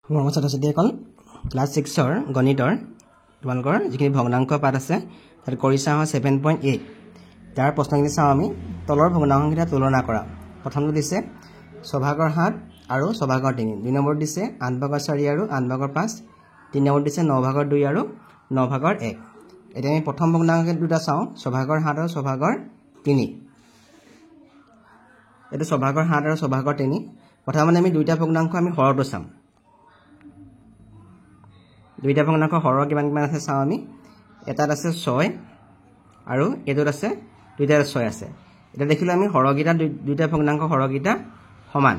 মোৰ ছাত্ৰ-ছাত্ৰীসকল ক্লাছ 6ৰ গণিতৰ তোমালোকৰ যিখিনি ভগ্নাংক পাঠ আছে তাত কৰি চাওঁ 7.8 তাৰ প্ৰশ্নখিনি চাওঁ আমি তলৰ ভগ্নাংককেইটা তুলনা কৰা প্ৰথমটো দিছে ছভাগৰ 7 আৰু ছভাগৰ 3 দুই নম্বৰ দিছে 8 ভাগৰ 4 আৰু 8 ভাগৰ 5 তিন নম্বৰ দিছে 9 ভাগৰ 2 আৰু 9 ভাগৰ 1 এতিয়া আমি প্ৰথম ভগ্নাংক দুটা চাওঁ ছভাগৰ 7 আৰু ছভাগৰ 3 এটো ছভাগৰ 7 আৰু ছভাগৰ 3 প্ৰথমে আমি দুইটা ভগ্নাংক আমি হৰটো চাম দুইটা ভগ্নাংক হৰ কিমান কিমান আছে চাও আমি এটাত আছে 6 আৰু এটোত আছে দুইটাত 6 আছে এটা দেখিলো আমি হৰগিটা দুইটা ভগ্নাংক হৰগিটা সমান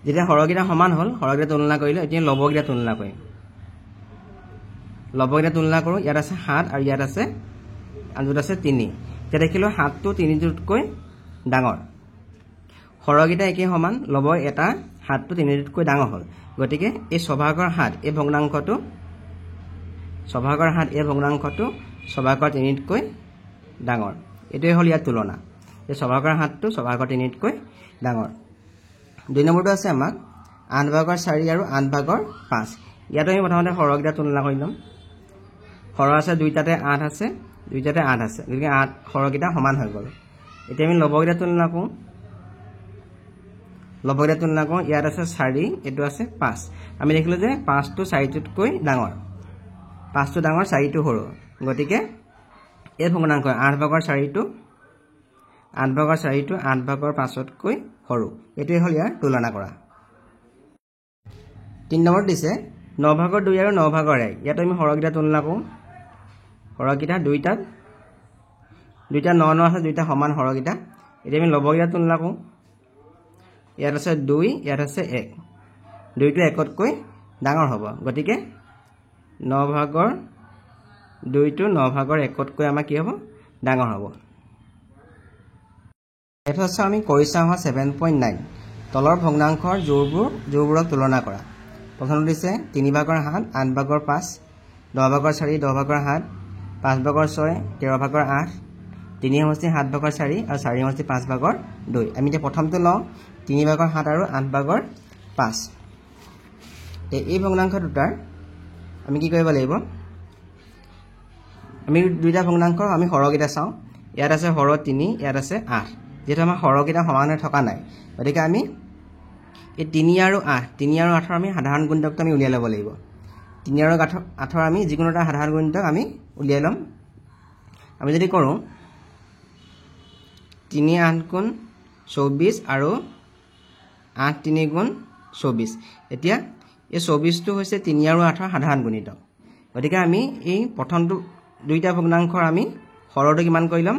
যেতিয়া হৰগিটা সমান হল হৰগিটা তুলনা কৰিলে এতিয়া লবগিটা তুলনা কৰিম লবগিটা তুলনা কৰো ইয়াত আছে 7 আৰু ইয়াত আছে আনজুত আছে 3 এতিয়া দেখিলো 7 টো 3 জুতকৈ ডাঙৰ হৰগিটা একে সমান লব এটা 7 টো 3 জুতকৈ ডাঙৰ হল গতিকে এই ছভাগৰ 7 এই ভগ্নাংকটো ছভাগৰ 7 এই ভগ্নাংকটো ছভাগৰ 3 তকৈ ডাঙৰ এটোই হল ইয়াৰ তুলনা এই ছভাগৰ 7 টো ছভাগৰ 3 তকৈ ডাঙৰ দুই নম্বৰটো আছে আমাক 8 ভাগৰ 4 আৰু 8 ভাগৰ 5 ইয়াত আমি প্ৰথমতে হৰগিটা তুলনা কৰিম হৰ আছে দুইটাতে 8 আছে দুইটাতে 8 আছে গতিকে 8 হৰগিটা সমান হৈ গল এতিয়া আমি লবগিটা তুলনা কৰো লবগিটা তুলনা কৰো ইয়াত আছে 4 এটো আছে 5 আমি দেখিলো যে 5 টো 4 তকৈ ডাঙৰ 5 টো ডাঙৰ 4 টো সৰু গতিকে এই ভগ্নাংক 8 ভাগৰ 4 টো 8 ভাগৰ 4 টো 8 ভাগৰ 5 তকৈ সৰু এটোই হল ইয়াৰ তুলনা কৰা 3 নম্বৰ দিছে 9 ভাগৰ 2 আৰু 9 ভাগৰ 1 ইয়াত আমি হৰগিটা তুলনা কৰো হৰগিটা দুইটা 9 9 আছে দুইটা সমান হৰগিটা এতিয়া আমি লবগিটা তুলনা কৰো ইয়াত আছে 2 ইয়াত আছে 1 2 টো 1 তকৈ ডাঙৰ হ'ব গতিকে 9 ভাগৰ 2 টো 9 ভাগৰ 1 তকৈ আমাৰ কি হ'ব ডাঙৰ হ'ব এটা আছে আমি কৰি চাওঁ 7.9 তলৰ ভগ্নাংকৰ জোৰবোৰক তুলনা কৰা প্ৰথমটো দিছে 3 ভাগৰ 7 8 ভাগৰ 5 10 ভাগৰ 4 10 ভাগৰ 7 5 ভাগৰ 6 13 ভাগৰ 8 3 সমষ্টি 7 ভাগৰ 4 আৰু 4 সমষ্টি 5 ভাগৰ 2 আমি এতিয়া প্ৰথমটো লওঁ 3 ভাগৰ 7 আৰু 8 ভাগৰ 5 এই ভগ্নাংক দুটাৰ আমি কি কৰিব লাগিব আমি দুইটা ভগ্নাংক আমি হৰগিটা চাওঁ ইয়াত আছে হৰ 3 ইয়াত আছে 8 যেটো আমাৰ হৰগিটা সমান হৈ থকা নাই গতিকে আমি এই 3 আৰু 8 আমি সাধাৰণ গুণিতক আমি উলিয়াই ল'ব লাগিব 3 আৰু 8 আমি যিকোনো এটা সাধাৰণ গুণিতক আমি উলিয়াই লম আমি যদি কৰো 3 8 গুণ 24 আৰু 8 3 গুণ 24 এতিয়া এই 24 টো হৈছে 3 আৰু 8 সাধাৰণ গুণিতক গতিকে আমি এই প্ৰথমটো দুইটা ভগ্নাংকৰ আমি হৰটো কিমান কৰিলাম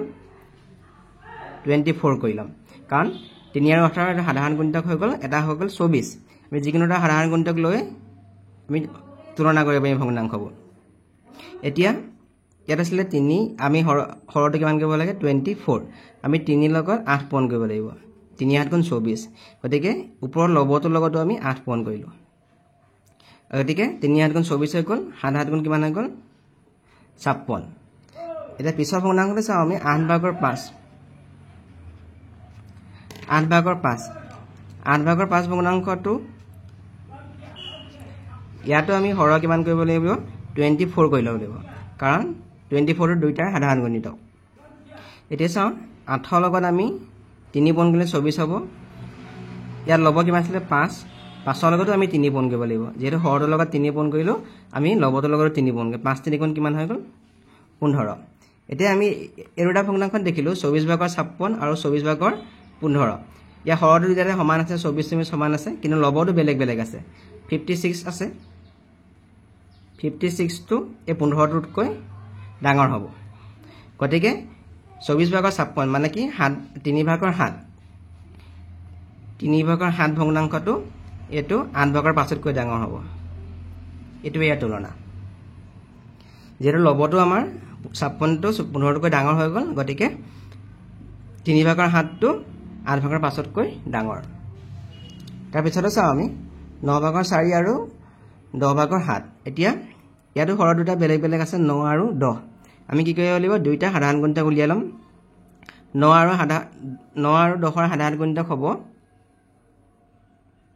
24 কৰিলাম কাৰণ 3 আৰু 8 এটা সাধাৰণ গুণিতক হৈ গল এটা হৈ গল 24 আমি যিকোনো এটা সাধাৰণ গুণিতক লৈ আমি তুলনা কৰিব পাৰিম ভগ্নাংকবোৰ এতিয়া ইয়াত আছিল 3 আমি হৰটো কিমান কৰিব লাগে 24 আমি 3 লগত 8 পূৰণ কৰিব লাগিব 3 8 গুণ 24 গতিকে ওপৰৰ লবটোৰ লগতো আমি 8 পূৰণ কৰিলো গতিকে 3 8 গুণ 24 হৈ গল 7 7 গুণ কিমান হৈ গল 56 এটা পিছৰ ভগ্নাংকটো চাওঁ আমি 8 ভাগৰ 5 8 ভাগৰ 5 ভগ্নাংকটো ইয়াতো আমি হৰ কিমান কৰিব লাগিব 24 কৰি ল'ব লাগিব কাৰণ 24 ৰ দুইটা সাধাৰণ গুণিতক এতিয়া চাওঁ 8 লগত আমি 3 পূৰণ কৰিলে 24 হ'ব ইয়াত লব কিমান আছিল 5 ৰ লগতো আমি 3 পূৰণ কৰিব লাগিব যেহেতু হৰটোৰ লগত 3 পূৰণ কৰিলো আমি লবটোৰ লগত 3 পূৰণ কৰিম 5 3 গুণ কিমান হৈ গল 15 এতিয়া আমি এই দুটা ভগ্নাংক দেখিলো 24 ভাগৰ 56 আৰু 24 ভাগৰ 15 ইয়া হৰটো দুটাতে সমান আছে 24 সমান আছে কিন্তু লবটো বেলেগ বেলেগ আছে 56 আছে 56 টো এই 15 টোতকৈ ডাঙৰ হ'ব গতিকে 24 ভাগৰ 56 মানে কি 3 ভাগৰ 7 ভগ্নাংকটো এটো 8 ভাগৰ 5 তকৈ ডাঙৰ হ'ব এটো ইয়াৰ তুলনা যেটো লবটো আমাৰ 56 টো 15 তকৈ ডাঙৰ হৈ গল গতিকে 3 ভাগৰ 7 টো 8 ভাগৰ 5 তকৈ ডাঙৰ তাৰ পিছতে চাওঁ আমি 9 ভাগৰ 4 আৰু 10 ভাগৰ 7 এতিয়া ইয়াতো হৰ দুটা বেলেগ বেলেগ আছে 9 আৰু 10 আমি কি কৰিব লাগিব দুইটা সাধাৰণ গুণিতক উলিয়াই লম 9 আৰু 10 ৰ সাধাৰণ গুণিতক হ'ব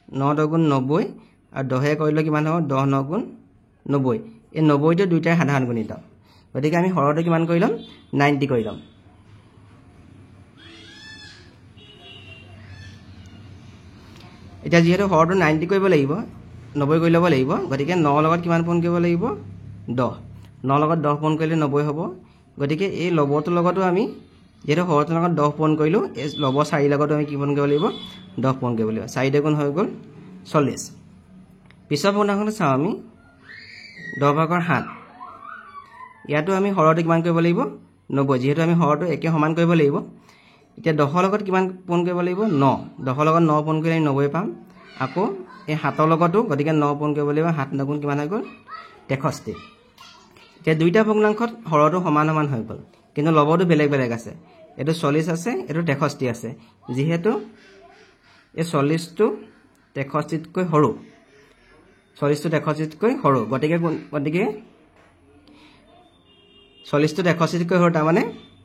9 10 গুণ 90 আৰু 10 কৰিলে কিমান হ'ব 10 9 গুণ 90 এই 90টো দুইটাৰ সাধাৰণ গুণিত গতিকে আমি হৰটো কিমান কৰি ল'ম 90 কৰি ল'ম এতিয়া যেহেতু হৰটো 90 কৰিব লাগিব 90 কৰি ল'ব লাগিব গতিকে 9 লগত কিমান পূৰণ কৰিব লাগিব 10 9 লগত 10 পূৰণ কৰিলে 90 হ'ব গতিকে এই লবটোৰ লগতো আমি যেহেতু হৰটোৰ লগত 10 পূৰণ কৰিলোঁ এই লব 4 লগতো আমি কি পূৰণ কৰিব লাগিব 10 পূৰণ কৰিব লাগিব 4 গুণ হৈ গ'ল 40 পিছৰ পূৰ্ণাংশটো চাওঁ আমি 10 ভাগৰ 7 ইয়াতো আমি হৰটো কিমান কৰিব লাগিব 90 যেহেতু আমি হৰটো একে সমান কৰিব লাগিব এতিয়া 10 লগত কিমান পূৰণ কৰিব লাগিব 9 10 লগত 9 পূৰণ কৰিলে 90 পাম আকৌ এই 7 লগতো গতিকে 9 পূৰণ কৰিব লাগিব 7 9 গুণ কিমান হৈ গ'ল 63 এতিয়া দুইটা ভগ্নাংশত হৰটো সমান সমান হৈ গ'ল কিন্তু লবটো বেলেগ বেলেগ আছে এটো 40 আছে এটো 63 আছে যেহেতু এই 40 টো 63 তকৈ সৰু 40 টো 63 তকৈ সৰু গতিকে 40 টো 63 তকৈ সৰু তাৰ মানে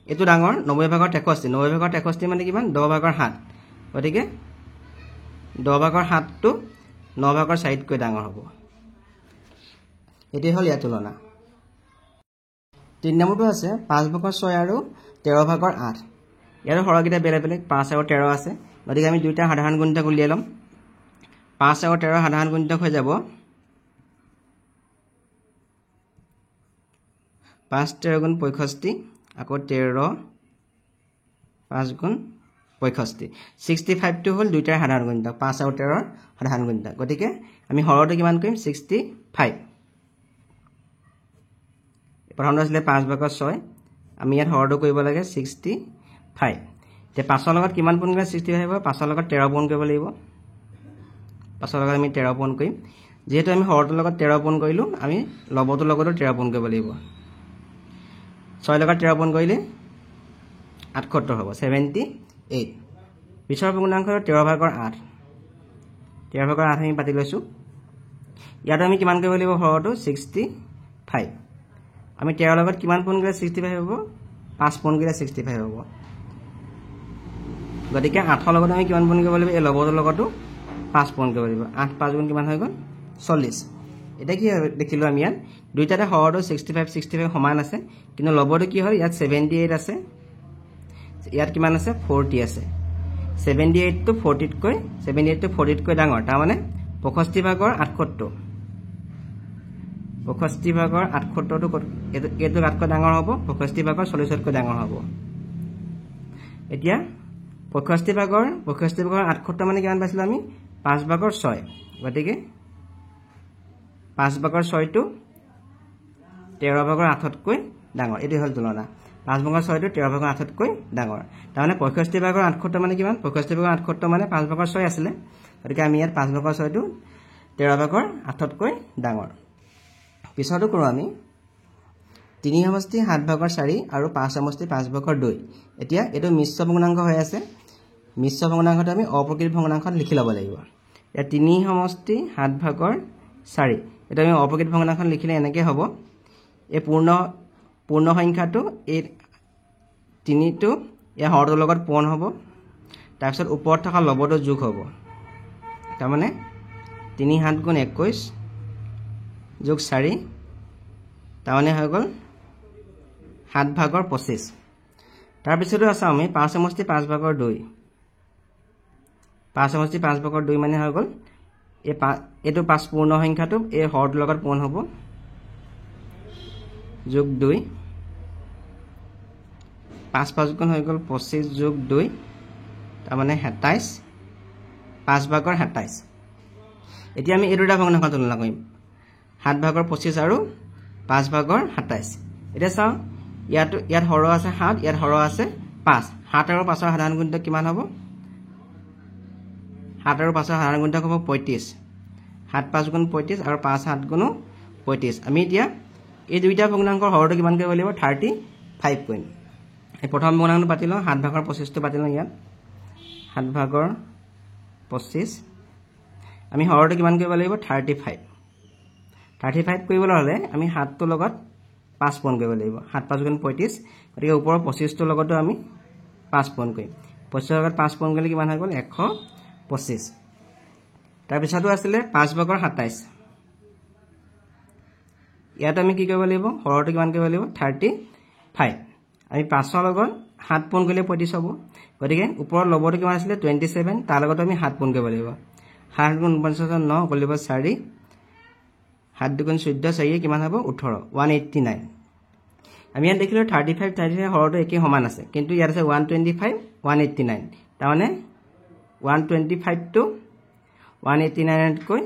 এটো ডাঙৰ 90 ভাগৰ 63 90 ভাগৰ 63 মানে কিমান 10 ভাগৰ 7 গতিকে 10 ভাগৰ 7 টো 9 ভাগৰ 4 তকৈ ডাঙৰ হ'ব এটি হল ইয়াৰ তুলনা 3 নম্বৰটো আছে 5 ভাগৰ 6 আৰু 13 ভাগৰ 8 ইয়াৰ হৰগিটা বেলেগ বেলেগ 5 আৰু 13 আছে গতিকে আমি দুইটা সাধাৰণ গুণিতক উলিয়াই লম 5 আৰু 13 সাধাৰণ গুণিতক হৈ যাব 5 13 গুণ 65 আকৌ 13 5 গুণ 65 65 টো হল দুইটাৰ সাধাৰণ গুণিতক 5 আৰু 13 সাধাৰণ গুণিতক গতিকে আমি হৰটো কিমান কৰিম 65 প্ৰথমটো আছিল 5 ভাগৰ 6 আমি ইয়াত হৰটো কৰিব লাগে 65 তে 5 ৰ লগত কিমান পূৰণ কৰিলে 65 হ'ব 5 ৰ লগত 13 পূৰণ কৰিব লাগিব 5 ৰ লগত আমি 13 পূৰণ কৰিম যেহেতু আমি হৰটোৰ লগত 13 পূৰণ কৰিলো আমি লবটোৰ লগতো 13 পূৰণ কৰিব লাগিব 6 লগত 13 পূৰণ কৰিলে 78 হ'ব 78 পিছৰ পূৰ্ণাংশ 13 ভাগৰ 8 13 ভাগৰ 8 আমি পাতি লৈছো ইয়াত আমি কিমান কৰিব লাগিব হৰটো 65 আমি 13 লগত কিমান পূৰণ কৰিলে 65 হ'ব 5 পূৰণ কৰিলে 65 হ'ব গতিকে 8 লগত আমি কিমান পূৰণ কৰিব লাগিব এই লবটোৰ লগতো 5 পূৰণ কৰিব লাগিব 8 5 গুণ কিমান হৈ গ'ল 40 এটা কি দেখিলো আমি ইয়াত দুইটাতে হৰটো 65 সমান আছে কিন্তু লবটো কি হ'ল ইয়াত 78 আছে ইয়াত কিমান আছে 40 আছে 78 টো 40 তকৈ 78 টো 40 তকৈ ডাঙৰ তাৰ মানে 65 ভাগৰ 78 65 ভাগৰ 78 টো এটো কাটকৈ ডাঙৰ হ'ব 65 ভাগৰ 40 তকৈ ডাঙৰ হ'ব এতিয়া 65 ভাগৰ 78 মানে কিমান পাইছিলো আমি 5 ভাগৰ 6 গতিকে 5 ভাগৰ 6 টো 13 ভাগৰ 8 তকৈ ডাঙৰ এটো হল তুলনা 5 ভাগৰ 6 টো 13 ভাগৰ 8 তকৈ ডাঙৰ তাৰ মানে 65 ভাগৰ 78 মানে কিমান 65 ভাগৰ 78 মানে 5 ভাগৰ 6 আছিল গতিকে আমি ইয়াত 5 ভাগৰ 6 টো 13 ভাগৰ 8 তকৈ ডাঙৰ পিছৰটো কৰো আমি 3 সমষ্টি 7 ভাগৰ 4 আৰু 5 সমষ্টি 5 ভাগৰ 2 এতিয়া এটো মিশ্ৰ ভগ্নাংশ হৈ আছে মিশ্ৰ ভগ্নাংশটো আমি অপ্ৰকৃত ভগ্নাংশত লিখি ল'ব লাগিব এতিয়া 3 সমষ্টি 7 ভাগৰ 4 এটা আমি অপ্ৰকৃত ভগ্নাংশত লিখিলে এনেকৈ হ'ব এই পূৰ্ণ সংখ্যাটো এই 3 টো এই হৰটোৰ লগত পূৰণ হ'ব তাৰ পিছত ওপৰত থকা লবটো যোগ হ'ব তাৰ মানে 3 7 গুণ 21 যোগ 4 তাৰ মানে হৈ গ'ল 7 ভাগৰ 25 তাৰ পিছতো আছে আমি 5 সমষ্টি 5 ভাগৰ 2 5 সমষ্টি 5 ভাগৰ 2 মানে হৈ গ'ল এটো 5 পূৰ্ণ সংখ্যাটো এই হৰটোৰ লগত পূৰণ হ'ব যোগ 2 5 5 গুণ হৈ গ'ল 25 যোগ 2 তাৰ মানে 27 5 ভাগৰ 27 এতিয়া আমি এই দুটা ভগ্নাংশ তুলনা কৰিম 7 ভাগৰ 25 আৰু 5 ভাগৰ 27 এতিয়া চাও ইয়াত হৰ আছে 7 ইয়াত হৰ আছে 5 7 আৰু 5 ৰ সাধাৰণ গুণিতক কিমান হ'ব 7 আৰু 5 ৰ সাধাৰণ গুণিতক হ'ব 35 7 5 গুণ 35 আৰু 5 7 গুণ 35 আমি এতিয়া এই দুইটা ভগ্নাংশৰ হৰটো কিমান কৰিব লাগিব 35 কৰিম এই প্ৰথম ভগ্নাংশটো পাতিলো 7 ভাগৰ 25 টো পাতিলো ইয়াত 7 ভাগৰ 25 আমি হৰটো কিমান কৰিব লাগিব 35 কৰিবলৈ হলে আমি 7 টোৰ লগত 5 পূৰণ কৰিব লাগিব 7 5 গুণ 35 গতিকে ওপৰৰ 25 টোৰ লগতো আমি 5 পূৰণ কৰিম 25 ৰ লগত 5 পূৰণ কৰিলে কিমান হৈ গ'ল 125 তাৰপিছতো আছিলে 5 ভাগৰ 27 ইয়াত আমি কি কৰিব লাগিব হৰটো কিমান কৰিব লাগিব 35 আমি 5ৰ লগত 7 পূৰণ কৰিলে 35 হ'ব গতিকে ওপৰৰ লবটো কিমান আছিল 27 তাৰ লগত আমি 7 পূৰণ কৰিব লাগিব 7 গুণ 49 9 কৰিব 4 7 দুগুণ 14 4 কিমান হ'ব 18 189 আমি ইয়াত দেখিলো 35 হৰটো একে সমান আছে কিন্তু ইয়াত আছে 125 189 তাৰমানে 125 to 189 কৈ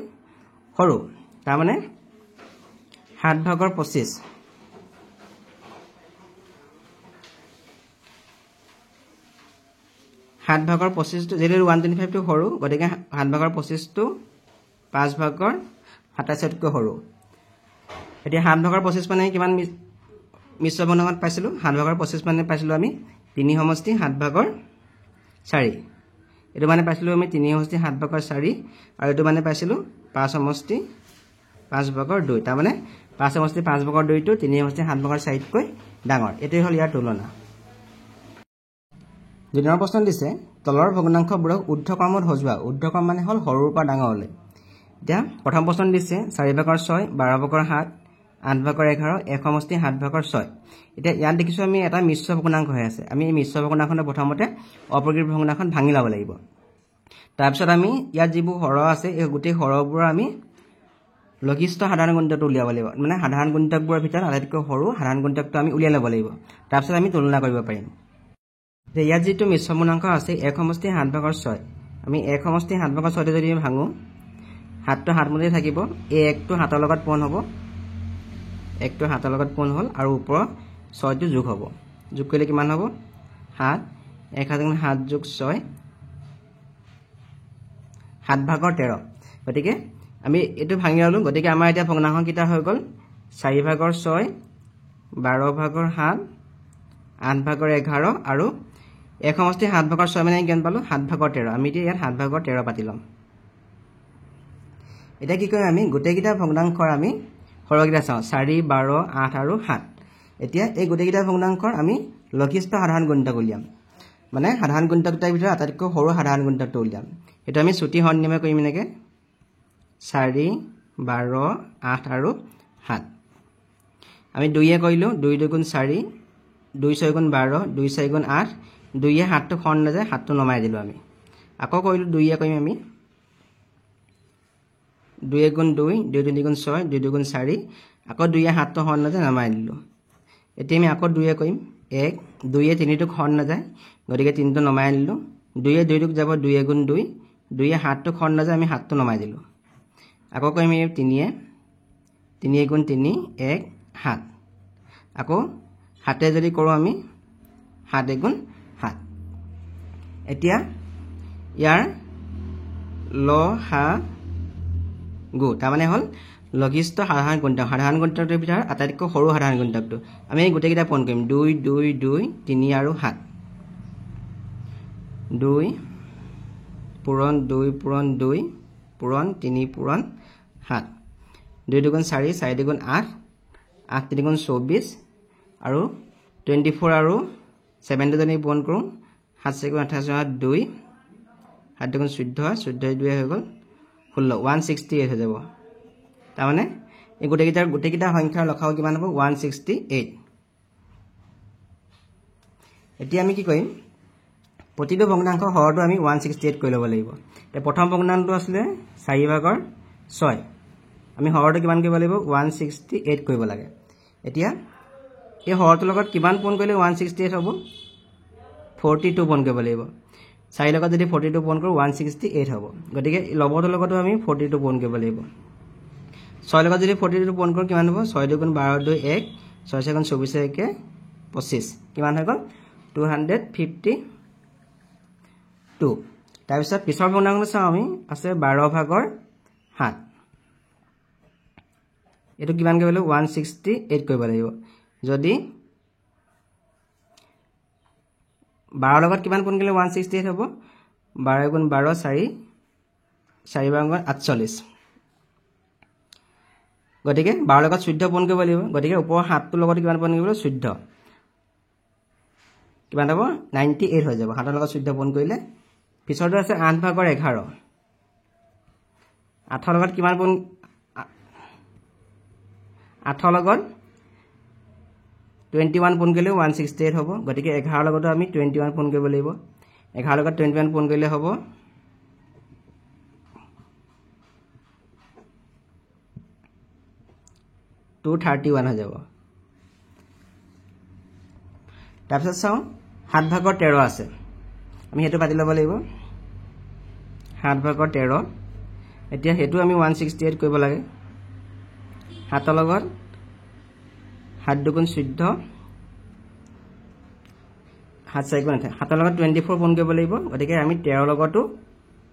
সৰু তাৰমানে 7 ভাগৰ 25 7 ভাগৰ 25 টো যেটো 125 টো সৰু গতিকে 7 ভাগৰ 25 টো 5 ভাগৰ 27 কৈ সৰু এতিয়া 7 ভাগৰ 25 মানে কিমান মিশ্ৰ বৰ্ণনত পাইছিলো 7 ভাগৰ 25 মানে পাইছিলো আমি 3 সমষ্টি 7 ভাগৰ 4 এটো মানে পাইছিলো আমি 3 সমষ্টি 7 ভাগৰ 4 আৰু এটো মানে পাইছিলো 5 সমষ্টি 5 ভাগৰ 2 তাৰ মানে 5 সমষ্টি 5 ভাগৰ 2 টো 3 সমষ্টি 7 ভাগৰ 4 কৈ ডাঙৰ এটোই হল ইয়াৰ তুলনা দুনৰ প্ৰশ্ন দিছে তলৰ ভগ্নাংশবোৰক ঊৰ্ধ্বক্ৰমত সজোৱা ঊৰ্ধ্বক্ৰম মানে হল সৰুৰ পৰা ডাঙৰলৈ এতিয়া প্ৰথম প্ৰশ্ন দিছে 4 ভাগৰ 6 12 ভাগৰ 7 8 ভাগৰ 11 1 সমষ্টি 7 ভাগৰ 6 এতিয়া ইয়াত দেখিছো আমি এটা মিশ্ৰ ভগ্নাংশ হৈ আছে আমি এই মিশ্ৰ ভগ্নাংখৰ প্ৰথমতে অপকৃত ভগ্নাংখন ভাঙি লাব লাগিব তাৰ পিছত আমি ইয়াত যিবোৰ হৰ আছে এই গুটেই হৰবোৰ আমি লঘিষ্ঠ সাধাৰণ গুণিতকটো উলিয়াব লাগিব মানে সাধাৰণ গুণিতকবোৰৰ ভিতৰত আটাইতকৈ সৰু সাধাৰণ গুণিতকটো আমি উলিয়াই ল'ব লাগিব তাৰ পিছত আমি তুলনা কৰিব পাৰিম যে ইয়াত যিটো মিশ্ৰ ভগ্নাংশ আছে 1 সমষ্টি 7 ভাগৰ 6 আমি 1 সমষ্টি 7 ভাগৰ 6 যদি ভাঙো 7 টো 7 মতে থাকিব এই 1 টো 7 ৰ লগত পূৰণ হ'ব 1 টো 7 ৰ লগত পূৰণ হ'ল আৰু ওপৰ 6 টো যোগ হ'ব যোগ কৰিলে কিমান হ'ব 7 1 7 যোগ 6 7 ভাগৰ 13 গতিকে আমি এটো ভাঙি ললো গতিকে আমাৰ এটা ভগ্নাংশ কিটা হৈ গল 4 ভাগৰ 6 12 ভাগৰ 7 8 ভাগৰ 11 আৰু 1 সমষ্টি 7 ভাগৰ 6 মানে কিমান পালো 7 ভাগৰ 13 আমি ইয়াত 7 ভাগৰ 13 পাতি লম এটা কি কয় আমি গোটেই কিটা ভগ্নাংশৰ আমি হৰগিটা চাও 4 12 8 আৰু 7 এতিয়া এই গোটেই কিটা ভগ্নাংশৰ আমি লঘিষ্ঠ সাধাৰণ গুণিতক উলিয়াম মানে সাধাৰণ গুণিতকটাৰ ভিতৰত আটাইতকৈ সৰু সাধাৰণ গুণিতকটো উলিয়াম এটা আমি ছুটি হৰণ নিয়মে কৰিম নেকে 4 12 8 আৰু 7 আমি 2 এ কৰিলো 2 2 গুণ 4 2 6 গুণ 12 2 4 গুণ 8 2 এ 7 টো হৰণ না যায় 7 টো নমাই দিলো আমি আকৌ কৰিলো 2 এ কৰিম আমি 2 এ গুণ 2 2 3 গুণ 6 2 2 গুণ 4 আকৌ 2 এ 7 টো হৰণ না যায় নমাই দিলো এতিয়া আমি আকৌ 2 এ কৰিম 1 2 এ 3 টো হৰণ না যায় গতিকে 3 টো নমাই দিলো 2 এ 2 টো যাব 2 এ গুণ 2 2 এ 7 টো হৰণ না যায় আমি 7 টো নমাই দিলো আকৌ কৰিম 3 এ 3 এ গুণ 3 1 7 আকৌ 7 এ যদি কৰো আমি 7 এ গুণ 7 এতিয়া ইয়াৰ ল হা গু তাৰ মানে হল লঘিষ্ঠ সাধাৰণ গুণিতকৰ ভিতৰত আটাইতকৈ সৰু সাধাৰণ গুণিতকটো আমি এই গোটেই কিটা পূৰণ কৰিম 2 2 2 3 আৰু 7 2 পূৰণ 2 পূৰণ 2 পূৰণ 3 পূৰণ 7 2 দুগুণ 4 4 দুগুণ 8 8 3 গুণ 24 আৰু 24 আৰু 7 টো যদি পূৰণ কৰো 7 4 গুণ 28 2 7 দুগুণ 14 14 2 হৈ গল 16 168 হৈ যাব তাৰ মানে এই গোটেই কিটা সংখ্যাৰ লখাও কিমান হ'ব 168 এতিয়া আমি কি কৰিম প্ৰতিটো ভগ্নাংশ হৰটো আমি 168 কৰি ল'ব লাগিব তে প্ৰথম ভগ্নাংশটো আছিল 4 ভাগৰ 6 আমি হৰটো কিমান কৰিব লাগিব 168 কৰিব লাগে এতিয়া এই হৰটোৰ লগত কিমান পূৰণ কৰিলে 168 হ'ব 42 পূৰণ কৰিব লাগিব 4 লগত যদি 42 পূৰণ কৰো 168 হ'ব গতিকে লবটোৰ লগতো আমি 42 পূৰণ কৰিব লাগিব 6 লগত যদি 42 পূৰণ কৰো কিমান হ'ব 6 2 12 2 1 6 4 24 1 25 কিমান হৈ গল 252 তাৰ পিছত পিছৰ ভগ্নাংশটো চাও আমি আছে 12 ভাগৰ 7 এটো কিমান কৰিব 168 কৰিব লাগিব যদি 12 লগত কিমান পূৰণ কৰিলে 168 হ'ব 12 গুণ 12 4 4 গুণ 48 গতিকে 12 লগত 14 পূৰণ কৰিব লাগিব গতিকে ওপৰ 7 টোৰ লগত কিমান পূৰণ কৰিব 14 কিমান হ'ব 98 হৈ যাব 7 ৰ লগত 14 পূৰণ কৰিলে পিছৰটো আছে 8 ভাগৰ 11 8 লগত কিমান পোন 8 লগত 21 পোন কৰিলে 168 হ'ব গতিকে 11 লগত আমি 21 পোন কৰিব লাগিব 11 লগত 21 পোন কৰিলে হ'ব 231 হৈ যাব তাৰপিছত চাওঁ 7 ভাগৰ 13 আছে আমি হেতু পাতি ল'ব লাগিব 7 ভাগৰ 13 এতিয়া হেতু আমি 168 কৰিব লাগে 7 লগত 7 দুগুণ 14 7 4 গুণ 7 লগত 24 পোন কৰিব লাগিব গতিকে আমি 13 লগতো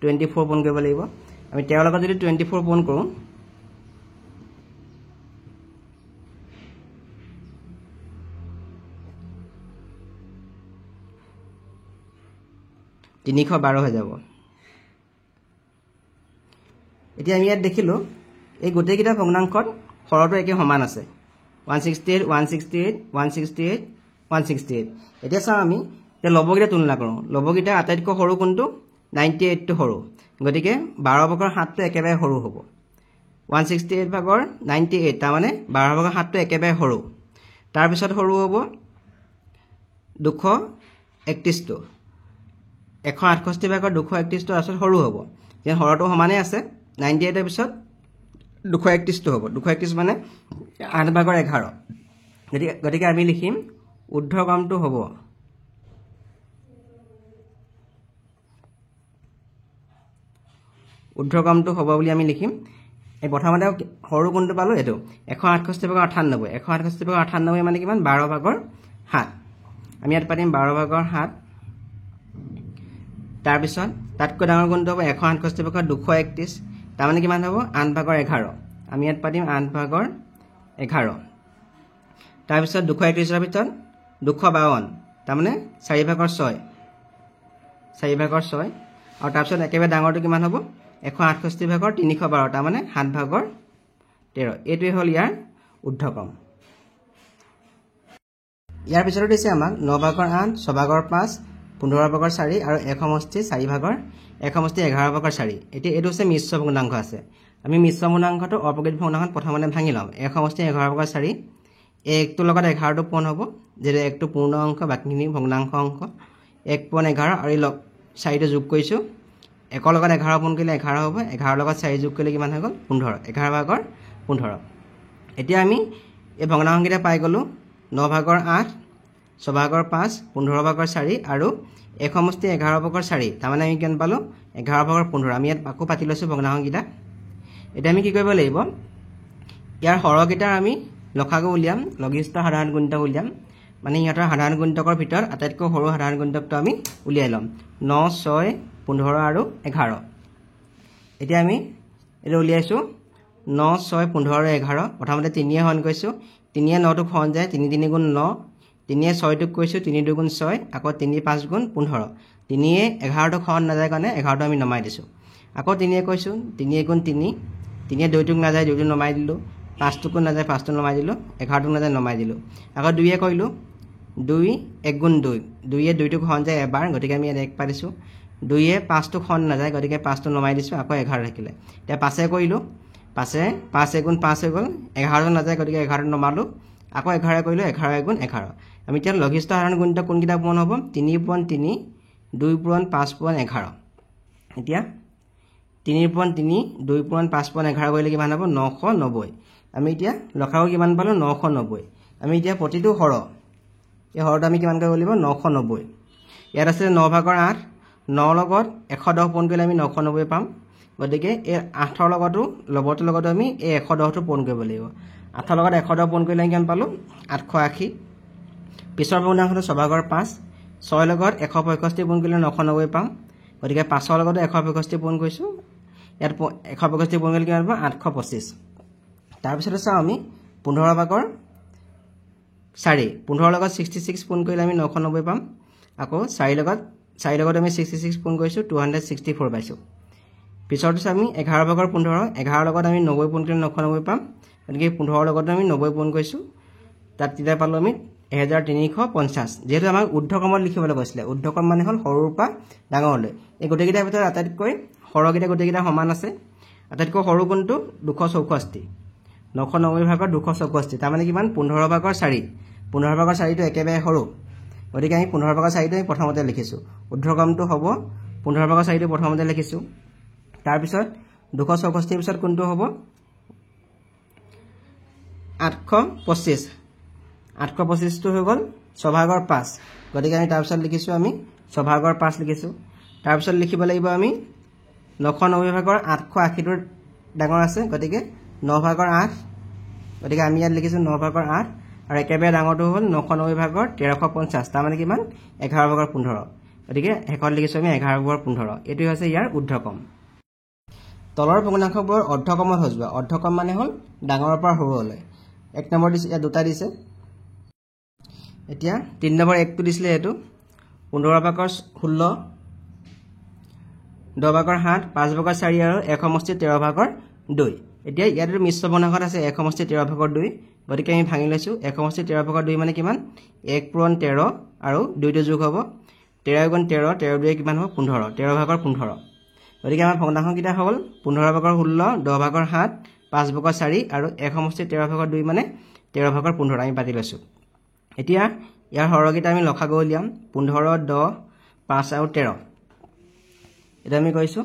24 পোন কৰিব লাগিব আমি 13 লগত যদি 24 পোন কৰোঁ তিনিশ 12 হৈ যাব এতিয়া আমি ইয়াত দেখিলো এই গোটেই কিটা ভগ্নাংশত হৰটো একে সমান আছে 168 168 168 168 এতিয়া চাও আমি তে লবগিটা তুলনা কৰো লবগিটা আটাইতকৈ সৰু কোনটো 98 টো সৰু গতিকে 12 ভাগৰ 7 টো একেবাৰে সৰু হ'ব 168 ভাগৰ 98 তাৰ মানে 12 ভাগৰ 7 টো একেবাৰে সৰু তাৰ পিছত সৰু হ'ব 231 টো 168 ভাগৰ 231 টো আসল সৰু হ'ব যে হৰটো সমানে আছে 98 এৰ পিছত 231 টো হ'ব 231 মানে 8 ভাগৰ 11 গতিকে আমি লিখিম ঊৰ্ধ্বক্ৰমটো হ'ব বুলি আমি লিখিম এই প্ৰথমতে সৰু কোনটো পালো এটো 168 ভাগৰ 98 168 ভাগৰ 98 মানে কিমান 12 ভাগৰ 7 আমি ইয়াত পাতিম 12 ভাগৰ 7 তাৰ পিছত তাতকৈ ডাঙৰ কোনটো হ'ব 168 ভাগৰ 231 তাৰ মানে কিমান হ'ব 8 ভাগৰ 11 আমি ইয়াত পাতিম 8 ভাগৰ 11 তাৰ পিছত 231 ৰ ভিতৰত 252 তাৰ মানে 4 ভাগৰ 6 আৰু তাৰ পিছত একেবাৰে ডাঙৰটো কিমান হ'ব 168 ভাগৰ 312 তাৰ মানে 7 ভাগৰ 13 এইটোৱে হ'ল ইয়াৰ ঊৰ্ধ্বক্ৰম ইয়াৰ পিছত দিছে আমাক 9 ভাগৰ 8 6 ভাগৰ 5 15 ভাগৰ 4 আৰু 1 সমষ্টি 4 ভাগৰ 1 সমষ্টি 11 ভাগৰ 4 এতিয়া এটো হৈছে মিশ্ৰ পূৰ্ণাংক আছে আমি মিশ্ৰ পূৰ্ণাংকটো অপ্ৰকৃত পূৰ্ণাংকত প্ৰথমতে ভাঙি লম 1 সমষ্টি 11 ভাগৰ 4 1 টো লগত 11 টো পূৰ্ণ হ'ব যেনে 1 টো পূৰ্ণ অংক বাকিখিনি ভগ্নাংক অংক 1 পূৰণ 11 আৰু 4 টো যোগ কৰিছো 1 লগত 11 পূৰণ কৰিলে 11 হ'ব 11 লগত 4 যোগ কৰিলে কিমান হৈ গ'ল 15 11 ভাগৰ 15 এতিয়া আমি এই ভগ্নাংককেইটা পাই গলো 9 ভাগৰ 8 6 ভাগৰ 5 15 ভাগৰ 4 আৰু 1 সমষ্টি 11 ভাগৰ 4 তাৰ মানে আমি কিমান পালো 11 ভাগৰ 15 আমি ইয়াত আকৌ পাতি লৈছো ভগ্নাংককেইটা এটা আমি কি কৰিব লাগিব ইয়াৰ হৰকেইটা আমি লসাগু উলিয়াম লঘিষ্ঠ সাধাৰণ গুণিতক উলিয়াম মানে ইহঁতৰ সাধাৰণ গুণিতকৰ ভিতৰত আটাইতকৈ সৰু সাধাৰণ গুণিতকটো আমি উলিয়াই লম 9 6 15 আৰু 11 এতিয়া আমি এটা উলিয়াইছো 9 6 15 আৰু 11 প্ৰথমতে 3 এ হৰণ কৰিছো 3 এ 9 টো হৰণ যায় 3 3 গুণ 9 3 এ 6 টো কৈছো 3 2 গুণ 6 আকৌ 3 5 গুণ 15 3 এ 11 টো হৰণ নাযায় কাৰণে 11 টো আমি নমাই দিছো আকৌ 3 এ কৈছো 3 গুণ 3 3 এ 2 টো নাযায় 2 টো নমাই দিলো 5 টো নাযায় 5 টো নমাই দিলো 11 টো নাযায় নমাই দিলো আকৌ 2 এ কইলো 2 1 গুণ 2 2 এ 2 টো হৰণ যায় এবাৰ গতিকে আমি 1 পাইছো 2 এ 5 টো হৰণ নাযায় গতিকে 5 টো নমাই দিছো আকৌ 11 থাকিলে এতিয়া 5 এ কইলো 5 এ 5 গুণ 5 হৈ গ'ল 11 টো নাযায় গতিকে 11 নমালো আকৌ 11 কইলো 11 গুণ 11 আমি এতিয়া লঘিষ্ঠ সাধাৰণ গুণিতক কোনকিটা পূৰণ হ'ব 3 পূৰণ 3 2 পূৰণ 5 পূৰণ 11 এতিয়া 3 পূৰণ 3 2 পূৰণ 5 পূৰণ 11 কৰিলে কিমান হ'ব 990 আমি এতিয়া লসাগু কিমান পালো 990 আমি এতিয়া প্ৰতিটো হৰ এই হৰটো আমি কিমান কৰিব লাগিব 990 ইয়াত আছে 9 ভাগৰ 8 9 লগত 110 পূৰণ কৰিলে আমি 990 পাম গতিকে এই 8 ৰ লগতো লবটো লগত আমি এই 110 টো পূৰণ কৰিব লাগিব 8 ৰ লগত 110 পূৰণ কৰিলে কিমান পালো 880 পিছৰ পূৰ্ণাংকটো 6 ভাগৰ 5 6 লগত 165 পূৰণ কৰিলে 990 পাম গতিকে 5 ৰ লগত 165 পূৰণ কৰিছো ইয়াত 165 পূৰণ কৰিলে কিমান হ'ব 825 তাৰ পিছত চাও আমি 15 ভাগৰ 4 15 লগত 66 পূৰণ কৰিলে আমি 990 পাম আকৌ 4 লগত আমি 66 পূৰণ কৰিছো 264 পাইছো পিছৰটো আমি 11 ভাগৰ 15 11 লগত আমি 90 পূৰণ কৰিলে 990 পাম গতিকে 15 লগত আমি 90 পূৰণ কৰিছো তাত তেতিয়া পালো আমি 1350 যেহেতু আমাক ঊৰ্ধ্বক্ৰমত লিখিবলৈ কৈছিলে ঊৰ্ধ্বক্ৰম মানে হ'ল সৰুৰ পৰা ডাঙৰলৈ এই গোটেইকেইটাৰ ভিতৰত আটাইতকৈ হৰকেইটা গোটেইকেইটা সমান আছে আটাইতকৈ সৰু কোনটো 264 990 ভাগৰ 264 তাৰ মানে কিমান 15 ভাগৰ 4 15 ভাগৰ 4টো একেবাৰে সৰু গতিকে আমি 15 ভাগৰ 4টো আমি প্ৰথমতে লিখিছো ঊৰ্ধ্বক্ৰমটো হ'ব 15 ভাগৰ 4টো প্ৰথমতে লিখিছো তাৰ পিছত 264 পিছত কোনটো হ'ব 825 825 টো হৈ গল 6 ভাগৰ 5 গতিকে আমি তাৰ পিছত লিখিছো আমি 6 ভাগৰ 5 লিখিছো তাৰ পিছত লিখিব লাগিব আমি 990 ভাগৰ 880 ৰ ডাঙৰ আছে গতিকে 9 ভাগৰ 8 গতিকে আমি ইয়াত লিখিছো 9 ভাগৰ 8 আৰু একেবাৰে ডাঙৰটো হ'ল 990 ভাগৰ 1350 তাৰ মানে কিমান 11 ভাগৰ 15 গতিকে শেষত লিখিছো আমি 11 ভাগৰ 15 এটো হৈছে ইয়াৰ ঊৰ্ধ্বক্ৰম তলৰ ভগ্নাংশবোৰ অৰ্ধক্ৰমত সজোৱা অৰ্ধক্ৰম মানে হ'ল ডাঙৰৰ পৰা সৰুলৈ এক নম্বৰ দিছে ইয়াত দুটা দিছে এতিয়া 3 নম্বৰ 1 টো দিছিলে এটো 15 ভাগৰ 16 10 ভাগৰ 7 5 ভাগৰ 4 আৰু 1 সমষ্টি 13 ভাগৰ 2 এতিয়া ইয়াৰ মিশ্ৰ ভগ্নাংশত আছে 1 সমষ্টি 13 ভাগৰ 2 গতিকে আমি ভাঙি লৈছো 1 সমষ্টি 13 ভাগৰ 2 মানে কিমান 1 পূৰণ 13 আৰু 2 টো যোগ হ'ব 13 গুণ 13 13 2 কিমান হ'ব 15 13 ভাগৰ 15 গতিকে আমাৰ ভগ্নাংশ কিটা হ'ল 15 ভাগৰ 16 10 ভাগৰ 7 5 ভাগৰ 4 আৰু 1 সমষ্টি 13 ভাগৰ 2 মানে 13 ভাগৰ 15 আমি পাতি লৈছো এতিয়া ইয়াৰ হৰগিটা আমি লখাগু উলিয়াম 15 10 5 আৰু 13 এটা আমি কৈছো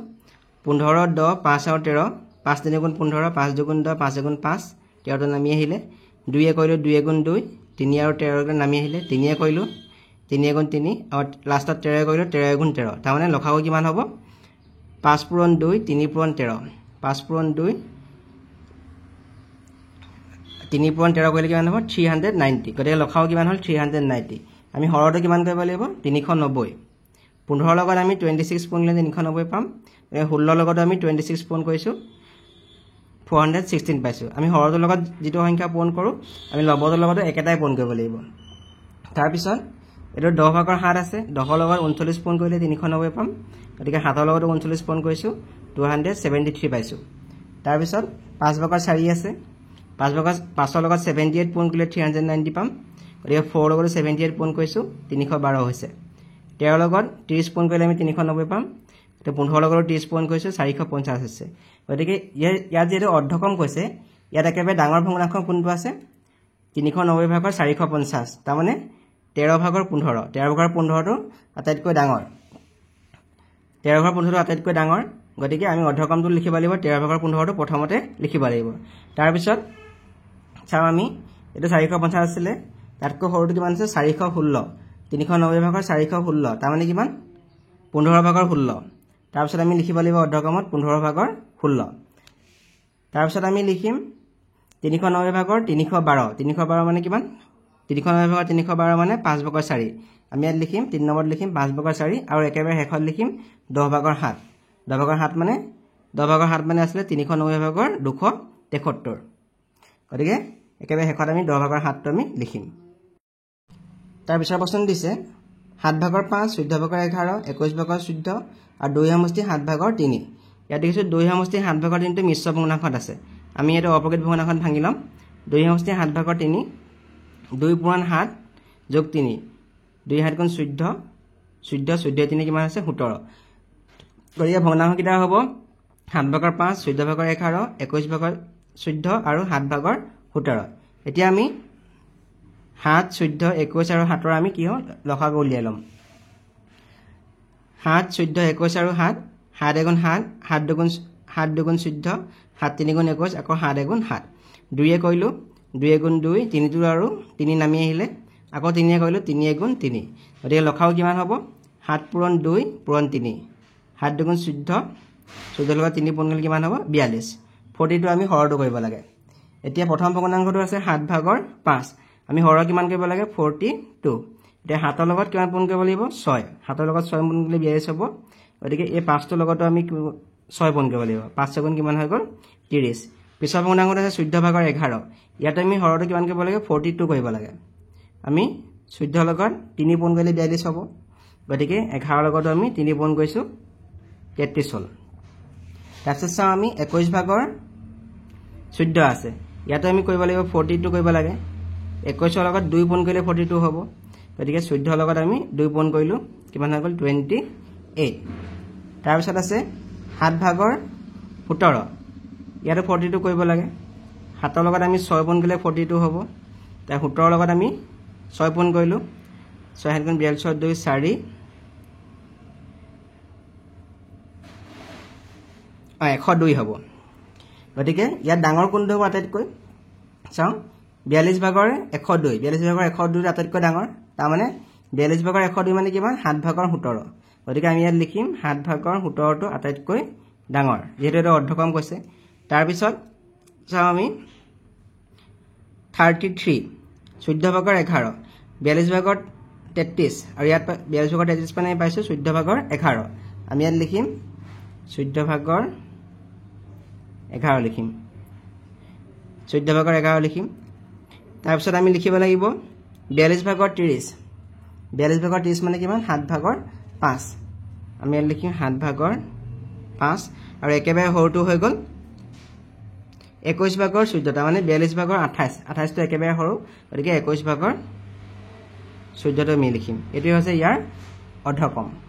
15 10 5 আৰু 13 5 3 গুণ 15 5 2 গুণ 10 5 গুণ 5 13 টো নামি আহিলে 2 এ কৈলো 2 গুণ 2 3 আৰু 13 টো নামি আহিলে 3 এ কৈলো 3 গুণ 3 আৰু লাষ্টত 13 কৈলো 13 গুণ 13 তাৰ মানে লখাগু কিমান হ'ব 5 পূৰণ 2 3 পূৰণ 13 5 পূৰণ 2 3 পূৰণ 13 কৰিলে কিমান হ'ব 390 গতিকে লখাগু কিমান হ'ল 390 আমি হৰটো কিমান কৰিব লাগিব 390 15 লগত আমি 26 পূৰণ কৰিলে 390 পাম 16 লগত আমি 26 পূৰণ কৰিছো 416 পাইছো আমি হৰটোৰ লগত যেটো সংখ্যা পূৰণ কৰো আমি লবটোৰ লগত একেটাই পূৰণ কৰিব লাগিব তাৰ পিছত এটো 10 ভাগৰ 7 আছে 10 লগত 39 পূৰণ কৰিলে 390 পাম গতিকে 7 লগত 39 পূৰণ কৰিছো 273 পাইছো তাৰ পিছত 5 ভাগৰ 4 আছে 5 ভাগৰ 5 লগত 78 পূৰণ কৰিলে 390 পাম গতিকে 4 লগত 78 পূৰণ কৰিছো 312 হৈছে 13 লগত 30 পূৰণ কৰিলে আমি 390 পাম তে 15 লগত 30 পূৰণ কৰিছো 450 হৈছে গতিকে ইয়াত যেটো অৰ্ধক্ৰম কৈছে ইয়াত একেবাৰে ডাঙৰ ভগ্নাংশ কোনটো আছে 390 ভাগৰ 450 তাৰ মানে 13 ভাগৰ 15 13 ভাগৰ 15 টো আটাইতকৈ ডাঙৰ 13 ভাগৰ 15 টো আটাইতকৈ ডাঙৰ গতিকে আমি অৰ্ধক্ৰমটো লিখিব লাগিব 13 ভাগৰ 15 টো প্ৰথমতে লিখিব লাগিব তাৰ পিছত চাও আমি এটো 450 আছিল তাতকৈ সৰুটো কিমান আছে 416 390 ভাগৰ 416 তাৰ মানে কিমান 15 ভাগৰ 16 তাৰ পিছত আমি লিখিব লাগিব অৰ্ধক্ৰমত 15 ভাগৰ 16 তাৰ পিছত আমি লিখিম 390 ভাগৰ 312 312 মানে কিমান 390 ভাগৰ 312 মানে 5 ভাগৰ 4 আমি ইয়াত লিখিম 3 নম্বৰত লিখিম 5 ভাগৰ 4 আৰু একেবাৰে শেষত লিখিম 10 ভাগৰ 7 10 ভাগৰ 7 মানে আছিল 390 ভাগৰ 273 গতিকে একেবাৰে শেষত আমি 10 ভাগৰ 7 টো আমি লিখিম তাৰ পিছৰ প্ৰশ্ন দিছে 7 ভাগৰ 5 14 ভাগৰ 11 21 ভাগৰ 14 আৰু 2 সমষ্টি 7 ভাগৰ 3 ইয়াত দেখিছো 2 সমষ্টি 7 ভাগৰ 3 টো মিশ্ৰ ভগ্নাংশত আছে আমি এটো অপকৃত ভগ্নাংশত ভাঙি লম 2 সমষ্টি 7 ভাগৰ 3 2 পূৰণ 7 যোগ 3 2 7 গুণ 14 14 3 কিমান আছে 17 গতিকে ভগ্নাংশ কিটা হ'ব 7 ভাগৰ 5 14 ভাগৰ 11 21 ভাগৰ 14 আৰু 7 ভাগৰ 17 এতিয়া আমি 7 14 21 আৰু 7 আমি কি হ'ল লখাগু উলিয়াই লম 7 14 21 আৰু 7 7 গুণ 7 7 গুণ 14 7 3 গুণ 21 আকৌ 7 গুণ 7 2 এ কৈলো 2 গুণ 2 3 টো আৰু 3 নামি আহিলে আকৌ 3 এ কৈলো 3 গুণ 3 গতিকে লখাগু কিমান হ'ব 7 পূৰণ 2 পূৰণ 3 7 গুণ 14 14 লগত 3 পূৰণ কৰিলে কিমান হ'ব 42 42 আমি হৰটো কৰিব লাগে এতিয়া প্ৰথম ভগ্নাংশটো আছে 7 ভাগৰ 5 আমি হৰ কিমান কৰিব লাগে 42 এতিয়া 7 লগত কিমান পূৰণ কৰিব লাগিব 6 7 লগত 6 পূৰণ কৰিলে 42 হ'ব গতিকে এই 5 টো লগত আমি 6 পূৰণ কৰিব লাগিব 5 গুণ কিমান হৈ গ'ল 30 পিছৰ ভগ্নাংশটো আছে 14 ভাগৰ 11 ইয়াত আমি হৰটো কিমান কৰিব লাগে 42 কৰিব লাগে আমি 14 লগত 3 পূৰণ কৰিলে 42 হ'ব গতিকে 11 লগত আমি 3 পূৰণ কৰিছো 33 হ'ল তাৰপিছত চাও আমি 21 ভাগৰ 14 আছে ইয়াত আমি কৰিব লাগিব 42 কৰিব লাগে 21 লগত 2 পূৰণ কৰিলে 42 হ'ব গতিকে 14 লগত আমি 2 পূৰণ কৰিলো কিমান হৈ গ'ল 28 তাৰ পিছত আছে 7 ভাগৰ 17 ইয়াতে 42 কৰিব লাগে 7 লগত আমি 6 গুণ কৰিলে 42 হ'ব তাৰ 17 লগত আমি 6 গুণ কৰিলো 6 গুণ 42 2 4 102 হ'ব গতিকে ইয়াত ডাঙৰ কোনটো হ'ব আটাইতকৈ চাও 42 ভাগৰ 102 42 ভাগৰ 102 আটাইতকৈ ডাঙৰ তাৰ মানে 42 ভাগৰ 102 মানে কিমান 7 ভাগৰ 17 গতিকে আমি ইয়াত লিখিম 7 ভাগৰ 17 টো আটাইতকৈ ডাঙৰ যেহেতু এটা অৰ্ধক্ৰম কৈছে তাৰ পিছত চাও আমি 33 14 ভাগৰ 11 42 ভাগৰ 33 আৰু ইয়াত 42 ভাগৰ 33 মানে পাইছো 14 ভাগৰ 11 আমি ইয়াত লিখিম 14 ভাগৰ 11 লিখিম 14 ভাগৰ 11 লিখিম তাৰ পিছত আমি লিখিব লাগিব 42 ভাগৰ 30 42 ভাগৰ 30 মানে কিমান 7 ভাগৰ 5 আমি ইয়াত লিখিম 7 ভাগৰ 5 আৰু একেবাৰে সৰুটো হৈ গ'ল 21 ভাগৰ 14 টা মানে 42 ভাগৰ 28 টো একেবাৰে সৰু গতিকে 21 ভাগৰ 14 টো আমি লিখিম এটো হৈছে ইয়াৰ অৰ্ধক্ৰম